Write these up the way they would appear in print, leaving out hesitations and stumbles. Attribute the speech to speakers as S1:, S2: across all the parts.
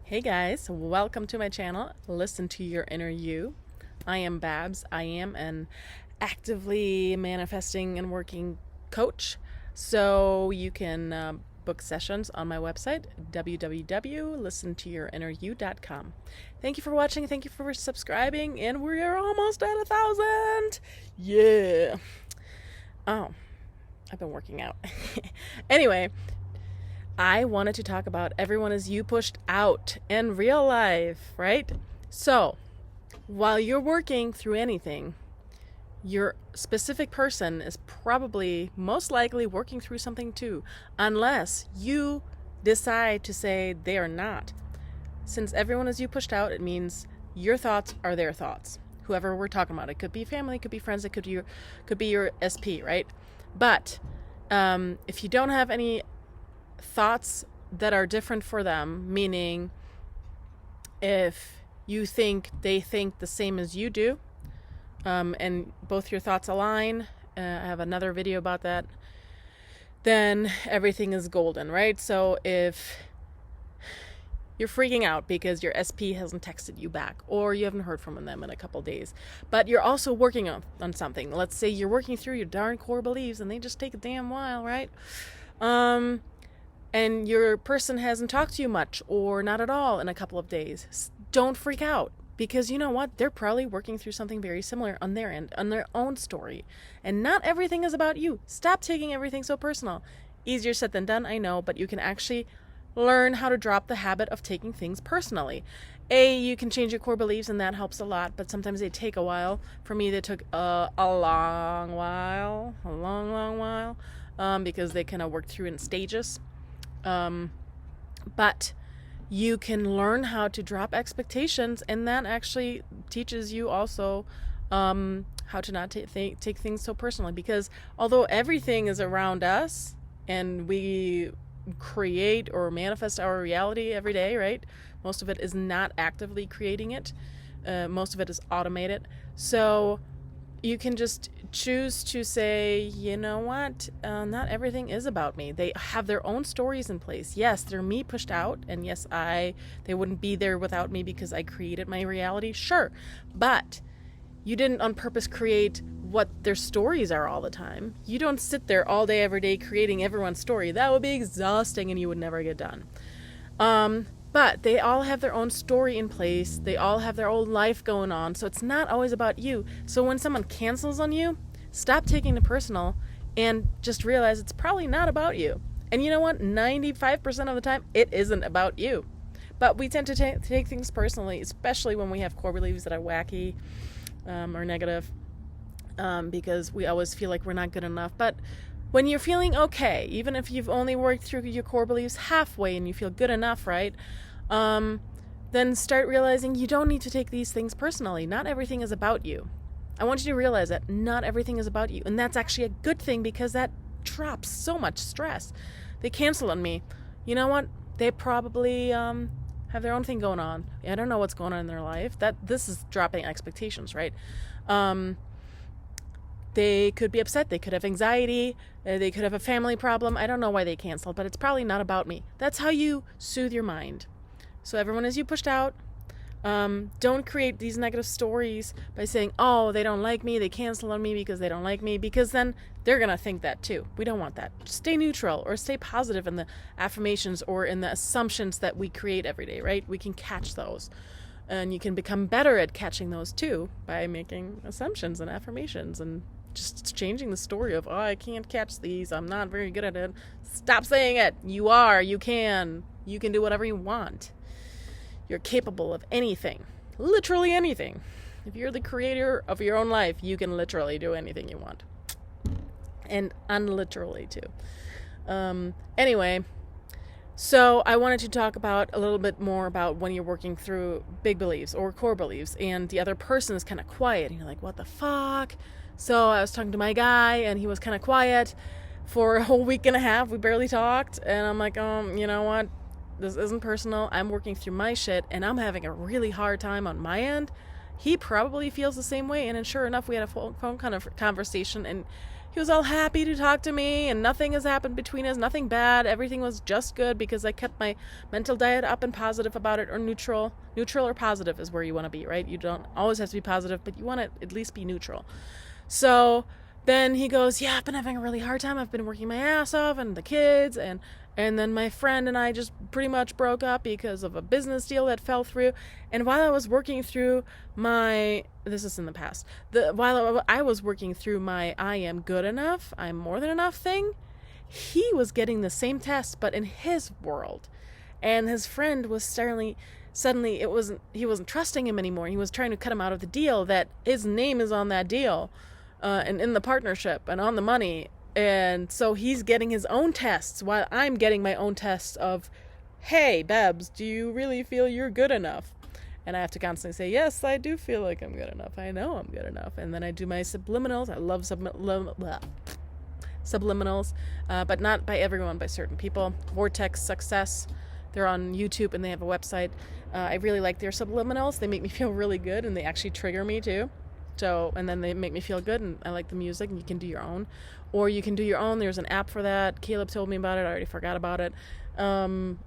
S1: Hey guys, welcome to my channel. Listen to your inner you. I am Babs. I am an actively manifesting and working coach. So you can book sessions on my website, www.listentoyourinneryou.com. Thank you for watching. Thank you for subscribing. And we are almost at 1,000. Yeah. Oh, I've been working out. Anyway, I wanted to talk about everyone is you pushed out in real life, right? So, while you're working through anything, your specific person is probably most likely working through something too, unless you decide to say they are not. Since everyone is you pushed out, it means your thoughts are their thoughts. Whoever we're talking about, it could be family, it could be friends, it could be your SP, right? But if you don't have any thoughts that are different for them, meaning if you think they think the same as you do, and both your thoughts align, I have another video about that, then everything is golden, right? So if you're freaking out because your SP hasn't texted you back, or you haven't heard from them in a couple days, but you're also working on something. Let's say you're working through your darn core beliefs and they just take a damn while, right? And your person hasn't talked to you much or not at all in a couple of days, don't freak out, because you know what? They're probably working through something very similar on their end, on their own story. And not everything is about you. Stop taking everything so personal. Easier said than done, I know, but you can actually learn how to drop the habit of taking things personally. You can change your core beliefs, and that helps a lot, but sometimes they take a while. For me, they took a long while, because they kind of worked through in stages. But you can learn how to drop expectations, and that actually teaches you also how to not take things so personally, because although everything is around us and we create or manifest our reality every day, right? Most of it is not actively creating it. Most of it is automated. So you can just choose to say, you know what, not everything is about me. They have their own stories in place. Yes, they're me pushed out, and yes, they wouldn't be there without me because I created my reality, sure. But you didn't on purpose create what their stories are all the time. You don't sit there all day, every day creating everyone's story. That would be exhausting and you would never get done. But they all have their own story in place. They all have their own life going on. So it's not always about you. So when someone cancels on you, stop taking it personal and just realize it's probably not about you. And you know what? 95% of the time, it isn't about you. But we tend to take things personally, especially when we have core beliefs that are wacky or negative, because we always feel like we're not good enough. But when you're feeling okay, even if you've only worked through your core beliefs halfway and you feel good enough, right? Then start realizing you don't need to take these things personally. Not everything is about you. I want you to realize that not everything is about you. And that's actually a good thing, because that drops so much stress. They cancel on me. You know what? They probably have their own thing going on. I don't know what's going on in their life. This is dropping expectations, right? They could be upset. They could have anxiety. They could have a family problem. I don't know why they canceled, but it's probably not about me. That's how you soothe your mind. So everyone is you pushed out. Don't create these negative stories by saying, oh, they don't like me. They cancel on me because they don't like me, because then they're going to think that too. We don't want that. Just stay neutral or stay positive in the affirmations or in the assumptions that we create every day, right? We can catch those. And you can become better at catching those too by making assumptions and affirmations and just changing the story of, oh, I can't catch these. I'm not very good at it. Stop saying it. You are. You can. You can do whatever you want. You're capable of anything. Literally anything. If you're the creator of your own life, you can literally do anything you want. And unliterally too. Anyway, so I wanted to talk about a little bit more about when you're working through big beliefs or core beliefs and the other person is kind of quiet and you're like, what the fuck? So I was talking to my guy and he was kind of quiet for a whole week and a half. We barely talked. And I'm like, you know what? This isn't personal. I'm working through my shit and I'm having a really hard time on my end. He probably feels the same way. And then sure enough, we had a phone kind of conversation and he he was all happy to talk to me, and nothing has happened between us, nothing bad. Everything was just good because I kept my mental diet up and positive about it, or neutral. Neutral or positive is where you want to be, right? You don't always have to be positive, but you want to at least be neutral. So then he goes, yeah, I've been having a really hard time. I've been working my ass off, and the kids, and then my friend and I just pretty much broke up because of a business deal that fell through. And while I was working through this is in the past, while I was working through my I am good enough, I'm more than enough thing, he was getting the same test, but in his world. And his friend was suddenly he wasn't trusting him anymore. He was trying to cut him out of the deal, that his name is on that deal, and in the partnership and on the money. And so he's getting his own tests while I'm getting my own tests of, hey, Babs, do you really feel you're good enough? And I have to constantly say, yes, I do feel like I'm good enough. I know I'm good enough. And then I do my subliminals. I love subliminals, but not by everyone, by certain people. Vortex Success. They're on YouTube and they have a website. I really like their subliminals. They make me feel really good, and they actually trigger me too. So, and then they make me feel good, and I like the music, and you can do your own. Or you can do your own. There's an app for that. Caleb told me about it. I already forgot about it.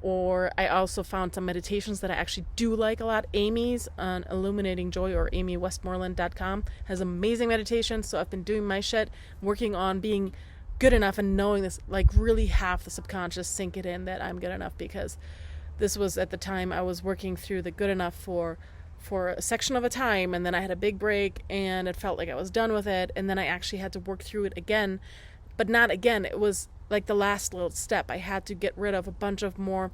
S1: Or I also found some meditations that I actually do like a lot. Amy's on Illuminating Joy, or amywestmoreland.com, has amazing meditations. So I've been doing my shit, working on being good enough and knowing this, like really have the subconscious sink it in that I'm good enough, because this was at the time I was working through the good enough for a section of a time, and then I had a big break, and it felt like I was done with it, and then I actually had to work through it again, but not again. It was like the last little step. I had to get rid of a bunch of more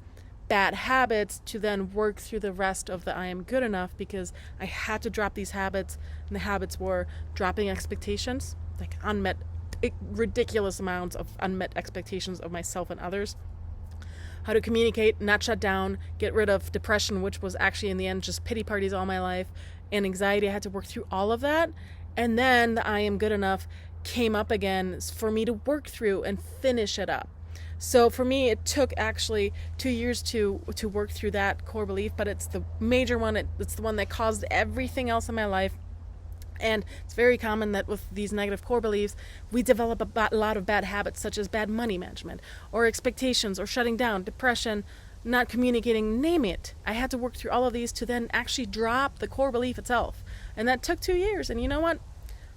S1: bad habits to then work through the rest of the I am good enough, because I had to drop these habits, and the habits were dropping expectations, like ridiculous amounts of unmet expectations of myself and others. How to communicate, not shut down, get rid of depression, which was actually in the end just pity parties all my life, and anxiety. I had to work through all of that. And then the I am good enough came up again for me to work through and finish it up. So for me, it took actually 2 years to work through that core belief, but it's the major one. It's the one that caused everything else in my life. And it's very common that with these negative core beliefs, we develop a lot of bad habits, such as bad money management, or expectations, or shutting down, depression, not communicating, name it. I had to work through all of these to then actually drop the core belief itself. And that took 2 years. And you know what?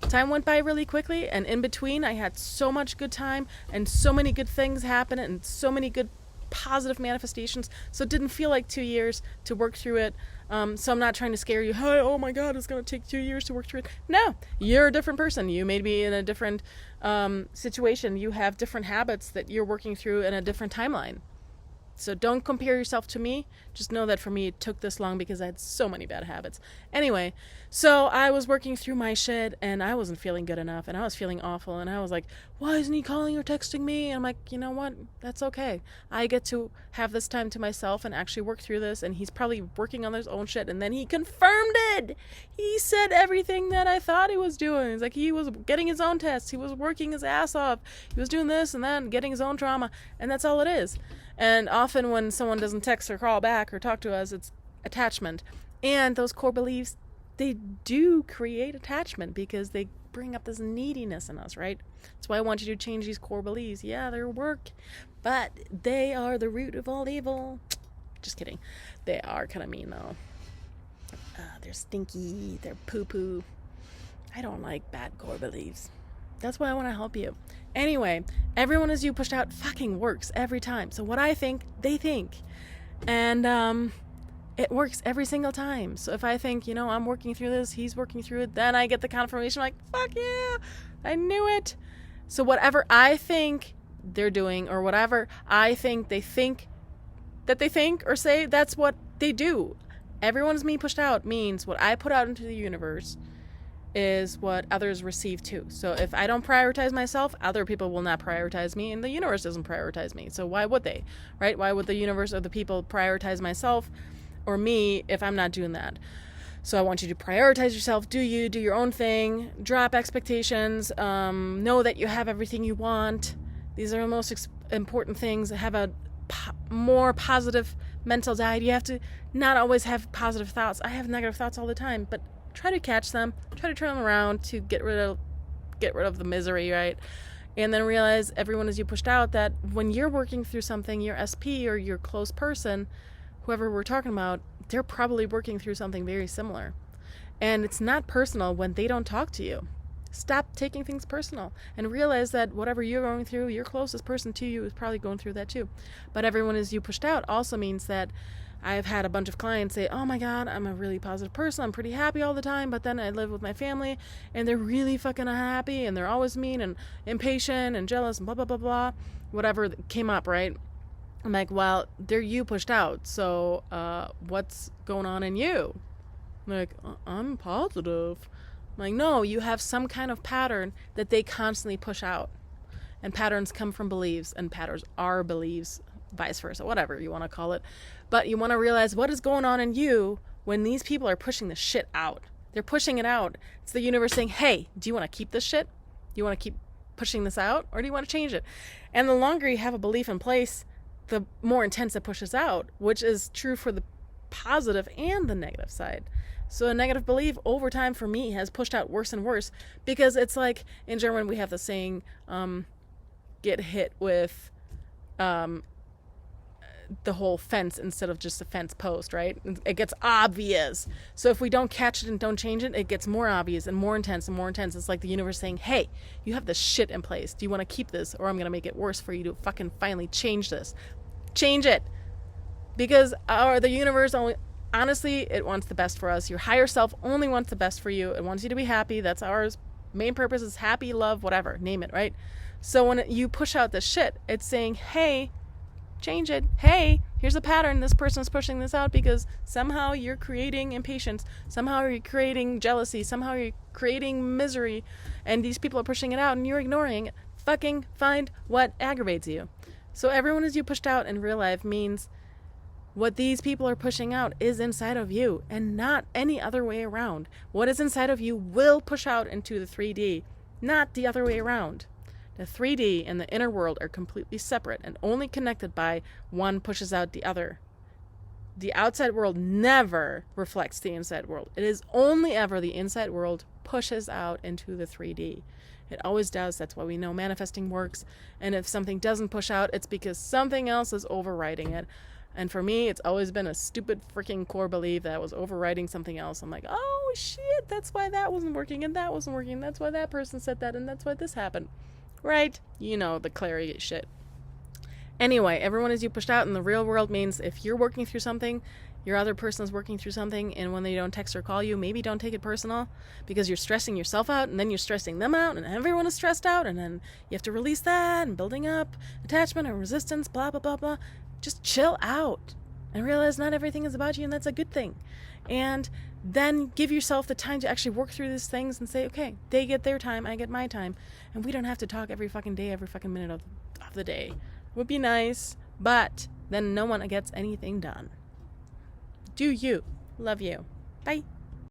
S1: Time went by really quickly. And in between, I had so much good time, and so many good things happen, and so many good positive manifestations. So it didn't feel like 2 years to work through it. So I'm not trying to scare you. Hey, oh my God, it's going to take 2 years to work through it. No, you're a different person. You may be in a different situation. You have different habits that you're working through in a different timeline. So don't compare yourself to me. Just know that for me, it took this long because I had so many bad habits. Anyway, so I was working through my shit, and I wasn't feeling good enough, and I was feeling awful, and I was like, why isn't he calling or texting me? And I'm like, you know what? That's okay. I get to have this time to myself and actually work through this, and he's probably working on his own shit. And then he confirmed it. He said everything that I thought he was doing. It's like he was getting his own tests. He was working his ass off. He was doing this and that, getting his own trauma, and that's all it is. And often when someone doesn't text or call back or talk to us, it's attachment. And those core beliefs, they do create attachment because they bring up this neediness in us, right? That's why I want you to change these core beliefs. Yeah, they're work, but they are the root of all evil. Just kidding. They are kind of mean, though. They're stinky. They're poo-poo. I don't like bad core beliefs. That's why I want to help you. Anyway, everyone as you pushed out fucking works every time. So what I think, they think. And it works every single time. So if I think, I'm working through this, he's working through it, then I get the confirmation like, fuck yeah, I knew it. So whatever I think they're doing, or whatever I think they think that they think or say, that's what they do. Everyone's me pushed out means what I put out into the universe is what others receive too. So if I don't prioritize myself, other people will not prioritize me, and the universe doesn't prioritize me. So why would they, right? Why would the universe or the people prioritize myself or me if I'm not doing that? So I want you to prioritize yourself. Do your own thing, drop expectations, know that you have everything you want. These are the most important things. Have a more positive mental diet. You have to not always have positive thoughts. I have negative thoughts all the time, but try to catch them, try to turn them around to get rid of get rid of the misery, right? And then realize everyone is you pushed out, that when you're working through something, your SP or your close person, whoever we're talking about, they're probably working through something very similar. And it's not personal when they don't talk to you. Stop taking things personal and realize that whatever you're going through, your closest person to you is probably going through that too. But everyone is you pushed out also means that I've had a bunch of clients say, oh my God, I'm a really positive person. I'm pretty happy all the time. But then I live with my family and they're really fucking unhappy and they're always mean and impatient and jealous and blah, blah, blah, blah. Whatever came up, right? I'm like, well, they're you pushed out. So what's going on in you? I'm like, I'm positive. I'm like, no, you have some kind of pattern that they constantly push out. And patterns come from beliefs, and patterns are beliefs, vice versa, whatever you want to call it. But you want to realize what is going on in you when these people are pushing the shit out. They're pushing it out. It's the universe saying, hey, do you want to keep this shit? Do you want to keep pushing this out? Or do you want to change it? And the longer you have a belief in place, the more intense it pushes out, which is true for the positive and the negative side. So a negative belief over time for me has pushed out worse and worse, because it's like in German we have the saying, get hit with the whole fence instead of just a fence post, right? It gets obvious. So if we don't catch it and don't change it, it gets more obvious and more intense and more intense. It's like the universe saying, hey, you have this shit in place. Do you want to keep this, or I'm going to make it worse for you to fucking finally change this? Change it. Because the universe only, honestly, it wants the best for us. Your higher self only wants the best for you. It wants you to be happy. That's ours. Main purpose is happy, love, whatever, name it, right? So when you push out this shit, it's saying, hey, change it. Hey, here's a pattern. This person is pushing this out because somehow you're creating impatience. Somehow you're creating jealousy. Somehow you're creating misery. And these people are pushing it out and you're ignoring it. Fucking find what aggravates you. So everyone is you pushed out in real life means what these people are pushing out is inside of you and not any other way around. What is inside of you will push out into the 3D, not the other way around. The 3D and the inner world are completely separate and only connected by one pushes out the other. The outside world never reflects the inside world. It is only ever the inside world pushes out into the 3D. It always does. That's why we know manifesting works. And if something doesn't push out, it's because something else is overriding it. And for me, it's always been a stupid freaking core belief that was overriding something else. I'm like, oh shit, that's why that wasn't working and that wasn't working. That's why that person said that and that's why this happened. Right? You know, the clarity shit. Anyway, everyone is you pushed out in the real world means if you're working through something, your other person is working through something, and when they don't text or call you, maybe don't take it personal because you're stressing yourself out and then you're stressing them out and everyone is stressed out and then you have to release that and building up attachment and resistance, blah, blah, blah, blah. Just chill out and realize not everything is about you, and that's a good thing. And then give yourself the time to actually work through these things and say, okay, they get their time, I get my time. And we don't have to talk every fucking day, every fucking minute of the day. Would be nice, but then no one gets anything done. Do you. Love you. Bye.